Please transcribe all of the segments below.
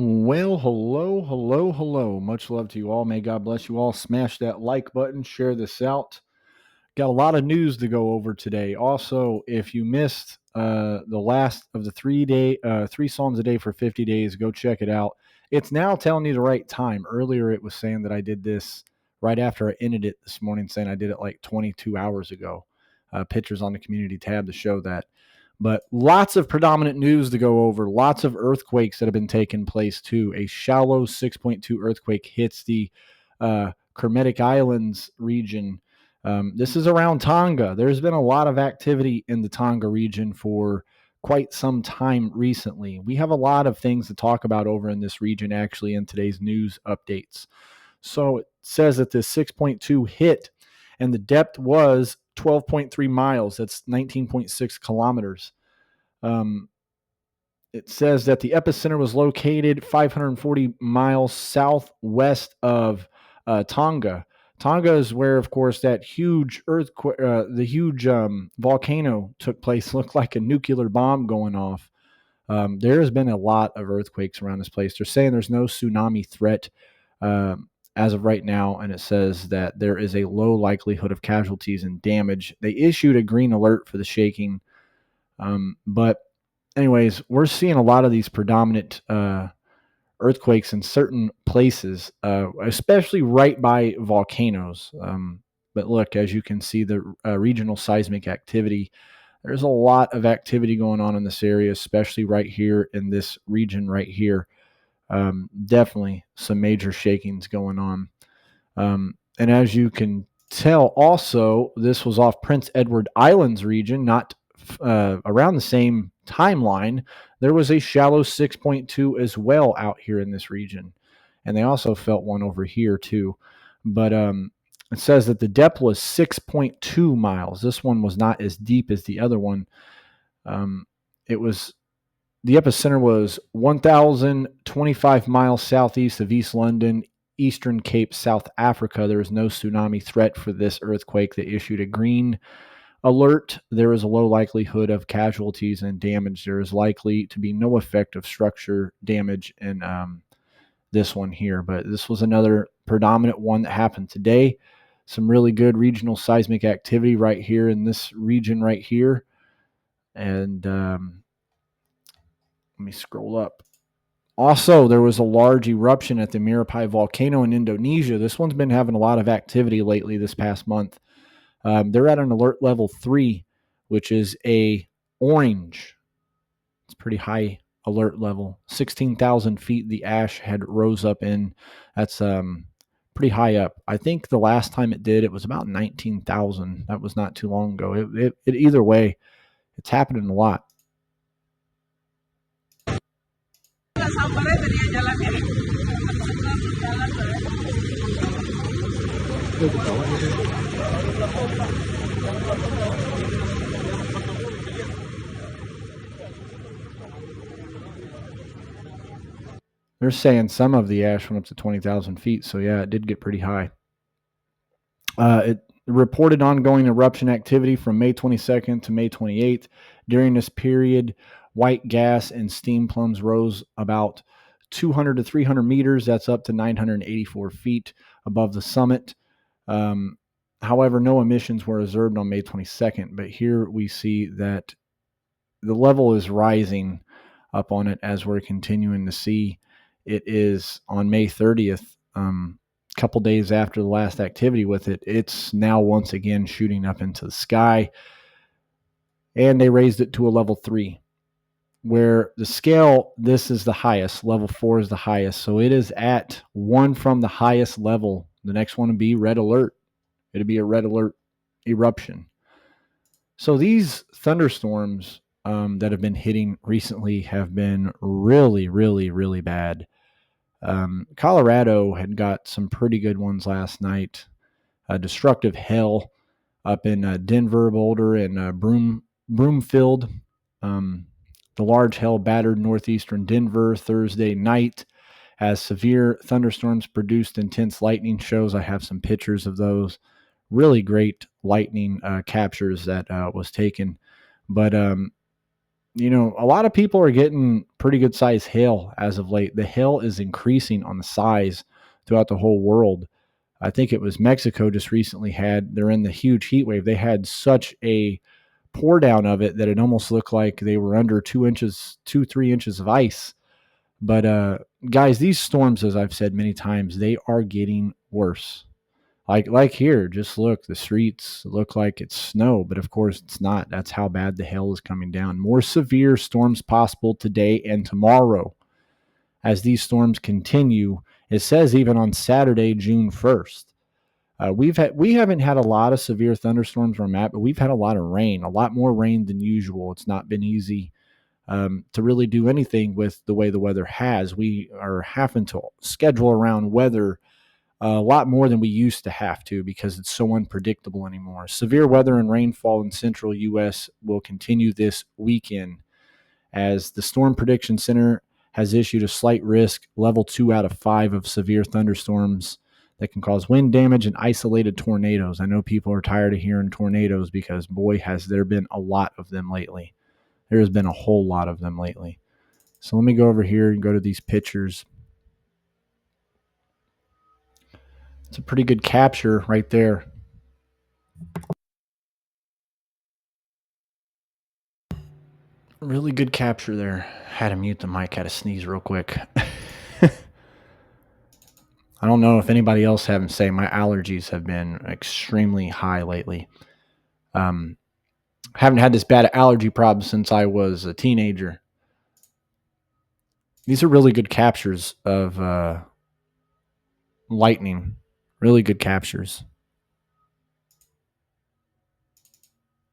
Well, hello, hello, hello. Much love to you all. May God bless you all. Smash that like button, share this out. Got a lot of news to go over today. Also, if you missed the last of the three Psalms a day for 50 days, go check it out. It's now telling you the right time. Earlier, it was saying that I did this right after I ended it this morning, saying I did it like 22 hours ago. Pictures on the community tab to show that. But lots of predominant news to go over. Lots of earthquakes that have been taking place too. A shallow 6.2 earthquake hits the Kermetic Islands region. This is around Tonga. There's been a lot of activity in the Tonga region for quite some time recently. We have a lot of things to talk about over in this region actually in today's news updates. So it says that this 6.2 hit and the depth was 12.3 miles. That's 19.6 kilometers. Um, it says that the epicenter was located 540 miles southwest of Tonga. Tonga is where, of course, that huge earthquake, the huge volcano took place. Looked like a nuclear bomb going off. There has been a lot of earthquakes around this place. They're saying there's no tsunami threat as of right now, and it says that there is a low likelihood of casualties and damage. They issued a green alert for the shaking, but anyways, we're seeing a lot of these predominant earthquakes in certain places, especially right by volcanoes. But look, as you can see, the regional seismic activity, there's a lot of activity going on in this area, especially right here in this region right here. Definitely some major shakings going on. And as you can tell, also, this was off Prince Edward Islands region, not around the same timeline. There was a shallow 6.2 as well out here in this region. And they also felt one over here too. But it says that the depth was 6.2 miles. This one was not as deep as the other one. It was the epicenter was 1,025 miles southeast of East London, Eastern Cape, South Africa. There is no tsunami threat for this earthquake. They issued a green alert. There is a low likelihood of casualties and damage. There is likely to be no effect of structure damage in this one here. But this was another predominant one that happened today. Some really good regional seismic activity right here in this region right here. And let me scroll up. Also, there was a large eruption at the Merapi volcano in Indonesia. This one's been having a lot of activity lately this past month. They're at an alert level 3, which is a orange. It's pretty high alert level. 16,000 feet the ash had rose up in. That's pretty high up. I think the last time it did, it was about 19,000. That was not too long ago. It either way, it's happening a lot. They're saying some of the ash went up to 20,000 feet. So, yeah, it did get pretty high. It reported ongoing eruption activity from May 22nd to May 28th. During this period, white gas and steam plumes rose about 200 to 300 meters. That's up to 984 feet above the summit. However, no emissions were observed on May 22nd. But here we see that the level is rising up on it as we're continuing to see. It is on May 30th. Couple days after the last activity with it, it's now once again shooting up into the sky. And they raised it to a level 3, where the scale, this is the highest. Level 4 is the highest. So it is at 1 from the highest level. The next one would be red alert. It'd be a red alert eruption. So these thunderstorms that have been hitting recently have been really, really, really bad. Colorado had got some pretty good ones last night. Destructive hail up in Denver, Boulder, and Broomfield. The large hail battered northeastern Denver Thursday night as severe thunderstorms produced intense lightning shows. I have some pictures of those. Really great lightning captures that was taken. But A lot of people are getting pretty good size hail as of late. The hail is increasing on the size throughout the whole world. I think it was Mexico just recently they're in the huge heat wave. They had such a pour down of it that it almost looked like they were under 2 inches, 3 inches of ice. But guys, these storms, as I've said many times, they are getting worse. Like here, just look, the streets look like it's snow, but of course it's not. That's how bad the hail is coming down. More severe storms possible today and tomorrow as these storms continue. It says even on Saturday, June 1st. We haven't had a lot of severe thunderstorms where I'm at, but we've had a lot of rain, a lot more rain than usual. It's not been easy to really do anything with the way the weather has. We are having to schedule around weather a lot more than we used to have to because it's so unpredictable anymore. Severe weather and rainfall in central U.S. will continue this weekend as the Storm Prediction Center has issued a slight risk, level 2 out of 5 of severe thunderstorms that can cause wind damage and isolated tornadoes. I know people are tired of hearing tornadoes because, boy, has there been a lot of them lately. There has been a whole lot of them lately. So let me go over here and go to these pictures. It's a pretty good capture right there. Really good capture there. Had to mute the mic, had to sneeze real quick. I don't know if anybody else haven't say my allergies have been extremely high lately. Haven't had this bad allergy problem since I was a teenager. These are really good captures of lightning. Really good captures.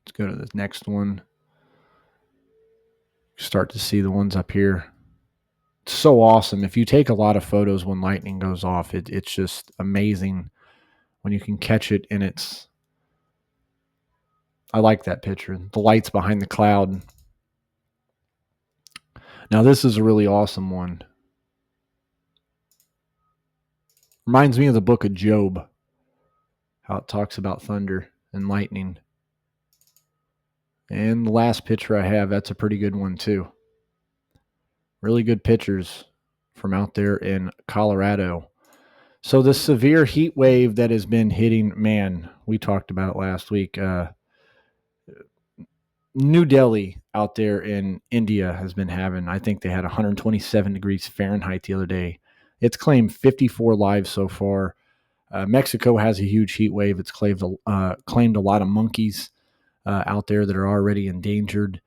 Let's go to the next one. Start to see the ones up here. It's so awesome. If you take a lot of photos when lightning goes off, it's just amazing when you can catch it in its. I like that picture. The lights behind the cloud. Now this is a really awesome one. Reminds me of the book of Job. How it talks about thunder and lightning. And the last picture I have, that's a pretty good one too. Really good pictures from out there in Colorado. So the severe heat wave that has been hitting, man, we talked about it last week. New Delhi out there in India has been having, I think they had 127 degrees Fahrenheit the other day. It's claimed 54 lives so far. Mexico has a huge heat wave. It's claimed a lot of monkeys out there that are already endangered.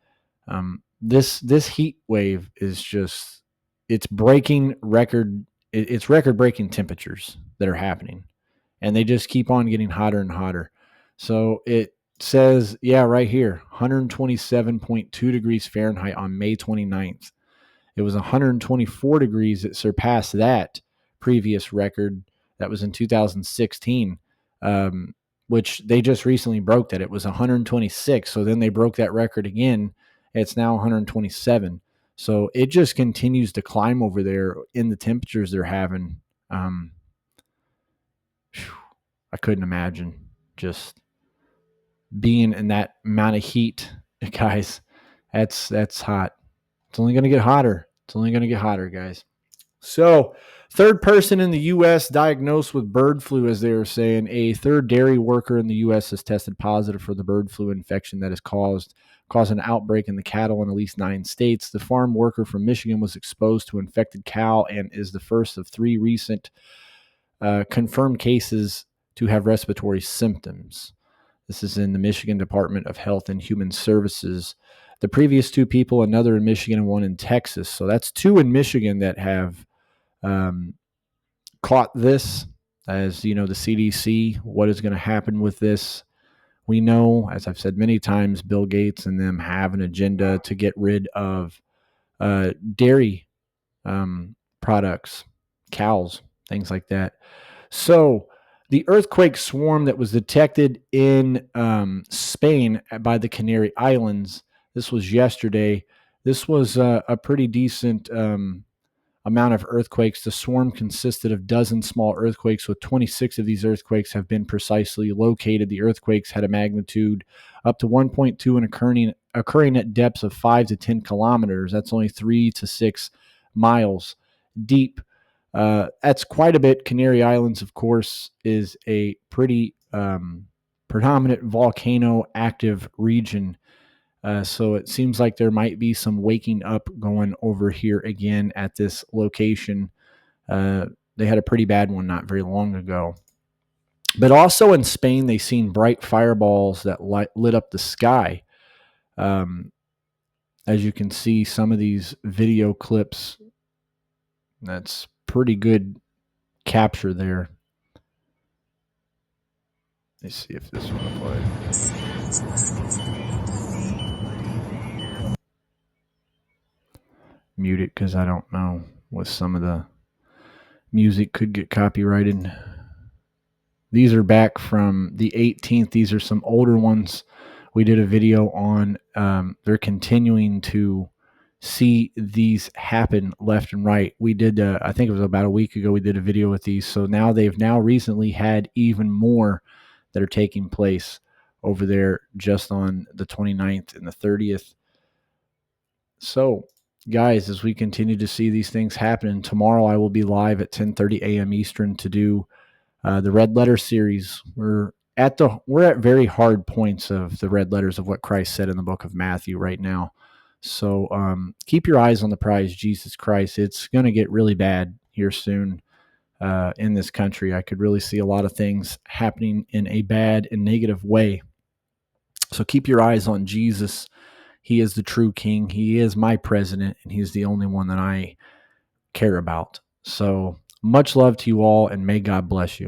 This heat wave is just, it's breaking record. It's record breaking temperatures that are happening, and they just keep on getting hotter and hotter. So it says, yeah, right here, 127.2 degrees Fahrenheit on May 29th. It was 124 degrees that surpassed that previous record that was in 2016, which they just recently broke that. It was 126. So then they broke that record again. It's now 127. So it just continues to climb over there in the temperatures they're having. I couldn't imagine just being in that amount of heat, guys. That's hot. It's only going to get hotter. It's only going to get hotter, guys. So, third person in the U.S. diagnosed with bird flu, as they were saying. A third dairy worker in the U.S. has tested positive for the bird flu infection that has caused an outbreak in the cattle in at least 9 states. The farm worker from Michigan was exposed to infected cow and is the first of 3 recent confirmed cases to have respiratory symptoms. This is in the Michigan Department of Health and Human Services. The previous 2 people, another in Michigan and one in Texas. So that's 2 in Michigan that have caught this. As you know, the CDC, what is going to happen with this? We know, as I've said many times, Bill Gates and them have an agenda to get rid of dairy products, cows, things like that. So the earthquake swarm that was detected in Spain by the Canary Islands, this was yesterday. This was a pretty decent amount of earthquakes. The swarm consisted of dozen small earthquakes, with 26 of these earthquakes have been precisely located. The earthquakes had a magnitude up to 1.2 and occurring at depths of 5 to 10 kilometers. That's only 3 to 6 miles deep. That's quite a bit. Canary Islands, of course, is a pretty predominant volcano active region. So it seems like there might be some waking up going over here again at this location. They had a pretty bad one not very long ago. But also in Spain, they seen bright fireballs that lit up the sky. As you can see, some of these video clips, that's pretty good capture there. Let's see if this one will play. Mute it because I don't know what some of the music could get copyrighted. These are back from the 18th. These are some older ones we did a video on. They're continuing to see these happen left and right. We did, I think it was about a week ago, we did a video with these. So now they've recently had even more that are taking place over there just on the 29th and the 30th. So, guys, as we continue to see these things happen, tomorrow I will be live at 10:30 a.m. Eastern to do the red letter series. We're at very hard points of the red letters of what Christ said in the book of Matthew right now. So keep your eyes on the prize, Jesus Christ. It's going to get really bad here soon in this country. I could really see a lot of things happening in a bad and negative way. So keep your eyes on Jesus. He is the true king. He is my president, and he's the only one that I care about. So much love to you all, and may God bless you.